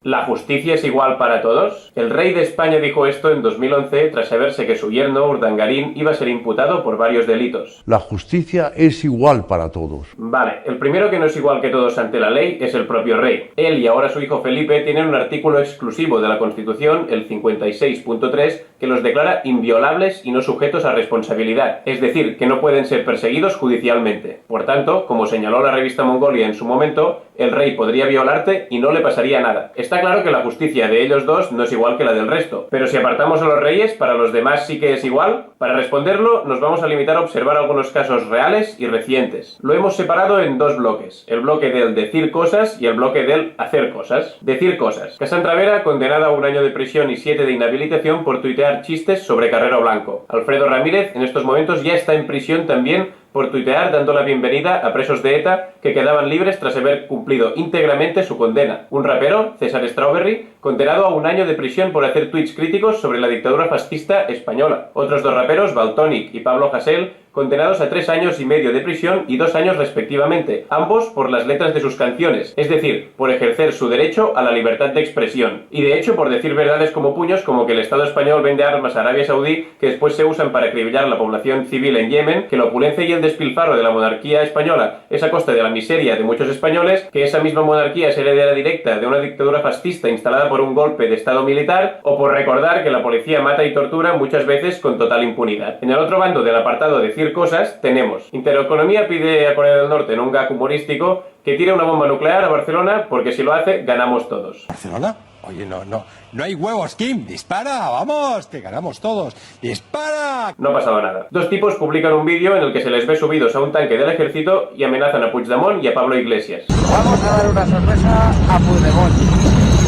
¿La justicia es igual para todos? El rey de España dijo esto en 2011 tras saberse que su yerno, Urdangarín, iba a ser imputado por varios delitos. La justicia es igual para todos. Vale, el primero que no es igual que todos ante la ley es el propio rey. Él y ahora su hijo Felipe tienen un artículo exclusivo de la Constitución, el 56.3, que los declara inviolables y no sujetos a responsabilidad, es decir, que no pueden ser perseguidos judicialmente. Por tanto, como señaló la revista Mongolia en su momento, el rey podría violarte y no le pasaría nada. Está claro que la justicia de ellos dos no es igual que la del resto, pero si apartamos a los reyes, ¿para los demás sí que es igual? Para responderlo, nos vamos a limitar a observar algunos casos reales y recientes. Lo hemos separado en dos bloques, el bloque del decir cosas y el bloque del hacer cosas. Decir cosas. Cassandra Vera, condenada a 1 año de prisión y 7 de inhabilitación por tuitear chistes sobre Carrero Blanco. Alfredo Ramírez, en estos momentos, ya está en prisión también por tuitear dando la bienvenida a presos de ETA que quedaban libres tras haber cumplido íntegramente su condena. Un rapero, César Strawberry, condenado a 1 año de prisión por hacer tweets críticos sobre la dictadura fascista española. Otros 2 raperos, Valtonic y Pablo Hasél, condenados a 3 años y medio de prisión y 2 años respectivamente, ambos por las letras de sus canciones, es decir, por ejercer su derecho a la libertad de expresión. Y de hecho por decir verdades como puños, como que el Estado español vende armas a Arabia Saudí que después se usan para acribillar la población civil en Yemen, que la opulencia y el despilfarro de la monarquía española es a costa de la miseria de muchos españoles, que esa misma monarquía es heredera directa de una dictadura fascista instalada por un golpe de Estado militar, o por recordar que la policía mata y tortura muchas veces con total impunidad. En el otro bando del apartado de cosas tenemos: Intereconomía pide a Corea del Norte en un gag humorístico que tire una bomba nuclear a Barcelona porque si lo hace ganamos todos. ¿Barcelona? Oye, no hay huevos, Kim. Dispara, vamos, que ganamos todos. ¡Dispara! No ha pasado nada. 2 tipos publican un vídeo en el que se les ve subidos a un tanque del ejército y amenazan a Puigdemont y a Pablo Iglesias. Vamos a dar una sorpresa a Puigdemont.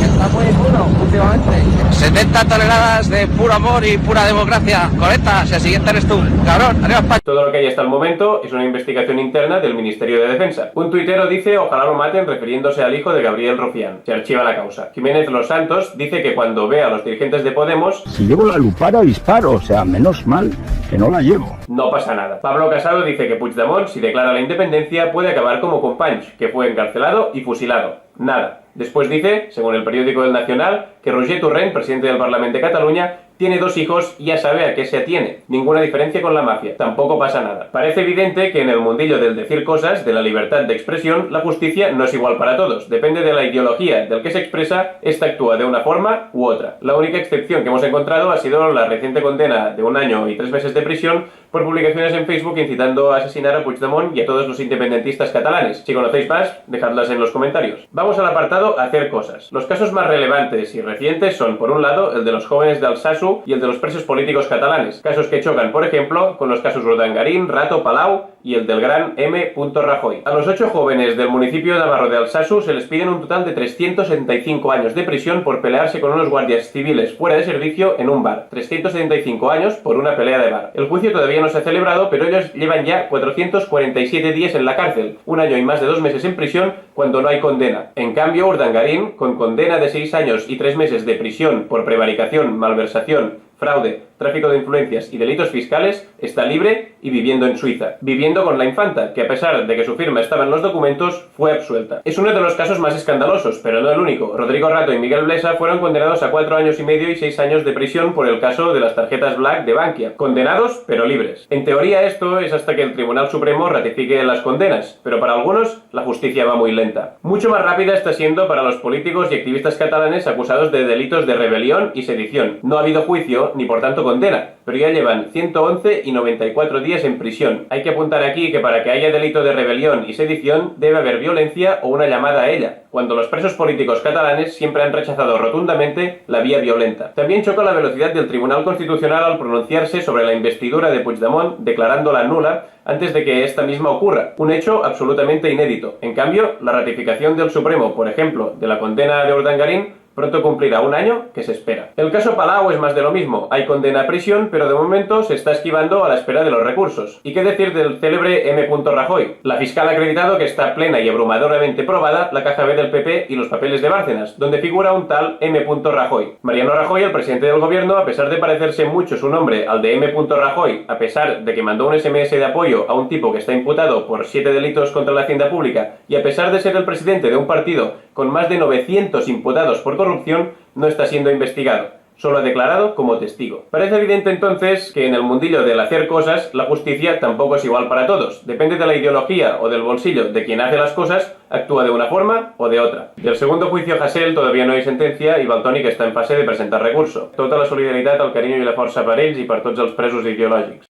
Está muy duro últimamente. 70 toneladas de puro amor y pura democracia. Conectas, el siguiente eres tú. Cabrón, arriba España. Todo lo que hay hasta el momento es una investigación interna del Ministerio de Defensa. Un tuitero dice ojalá lo maten refiriéndose al hijo de Gabriel Rufián. Se archiva la causa. Jiménez Los Santos dice que cuando ve a los dirigentes de Podemos... Si llevo la lupara disparo, o sea, menos mal que no la llevo. No pasa nada. Pablo Casado dice que Puigdemont, si declara la independencia, puede acabar como Companys, que fue encarcelado y fusilado. Nada. Después dice, según el periódico El Nacional, que Roger Torrent, presidente del Parlamento de Cataluña, tiene 2 hijos y ya sabe a qué se atiene. Ninguna diferencia con la mafia. Tampoco pasa nada. Parece evidente que en el mundillo del decir cosas, de la libertad de expresión, la justicia no es igual para todos. Depende de la ideología del que se expresa, esta actúa de una forma u otra. La única excepción que hemos encontrado ha sido la reciente condena de 1 año y 3 meses de prisión por publicaciones en Facebook incitando a asesinar a Puigdemont y a todos los independentistas catalanes. Si conocéis más, dejadlas en los comentarios. Vamos al apartado hacer cosas. Los casos más relevantes y recientes son, por un lado, el de los jóvenes de Alsasu y el de los presos políticos catalanes. Casos que chocan, por ejemplo, con los casos Urdangarín, Rato, Palau y el del gran M. Rajoy. A los 8 jóvenes del municipio navarro de Alsasu se les piden un total de 375 años de prisión por pelearse con unos guardias civiles fuera de servicio en un bar. 375 años por una pelea de bar. El juicio todavía no se ha celebrado, pero ellos llevan ya 447 días en la cárcel, 1 año y más de 2 meses en prisión cuando no hay condena. En cambio, Urdangarín, con condena de 6 años y 3 meses de prisión por prevaricación, malversación, fraude, tráfico de influencias y delitos fiscales, está libre y viviendo en Suiza. Viviendo con la infanta, que a pesar de que su firma estaba en los documentos, fue absuelta. Es uno de los casos más escandalosos, pero no el único. Rodrigo Rato y Miguel Blesa fueron condenados a 4 años y medio y 6 años de prisión por el caso de las tarjetas Black de Bankia. Condenados, pero libres. En teoría esto es hasta que el Tribunal Supremo ratifique las condenas, pero para algunos la justicia va muy lenta. Mucho más rápida está siendo para los políticos y activistas catalanes acusados de delitos de rebelión y sedición. No ha habido juicio ni por tanto condena, pero ya llevan 111 y 94 días en prisión. Hay que apuntar aquí que para que haya delito de rebelión y sedición debe haber violencia o una llamada a ella, cuando los presos políticos catalanes siempre han rechazado rotundamente la vía violenta. También choca la velocidad del Tribunal Constitucional al pronunciarse sobre la investidura de Puigdemont, declarándola nula antes de que esta misma ocurra, un hecho absolutamente inédito. En cambio, la ratificación del Supremo, por ejemplo, de la condena de Urdangarín, Pronto cumplirá un año que se espera. El caso Palau es más de lo mismo. Hay condena a prisión, pero de momento se está esquivando a la espera de los recursos. ¿Y qué decir del célebre M. Rajoy? La fiscal ha acreditado que está plena y abrumadoramente probada la caja B del PP y los papeles de Bárcenas, donde figura un tal M. Rajoy. Mariano Rajoy, el presidente del gobierno, a pesar de parecerse mucho su nombre al de M. Rajoy, a pesar de que mandó un SMS de apoyo a un tipo que está imputado por 7 delitos contra la hacienda pública, y a pesar de ser el presidente de un partido con más de 900 imputados por corrupción, no está siendo investigado. Solo ha declarado como testigo. Parece evidente entonces que en el mundillo del hacer cosas, la justicia tampoco es igual para todos. Depende de la ideología o del bolsillo de quien hace las cosas, actúa de una forma o de otra. Del segundo juicio Hasél todavía no hay sentencia i Valtònyc està en fase de presentar recurso. Tota la solidaritat, el carinyo i la força per ells i per tots els presos ideològics.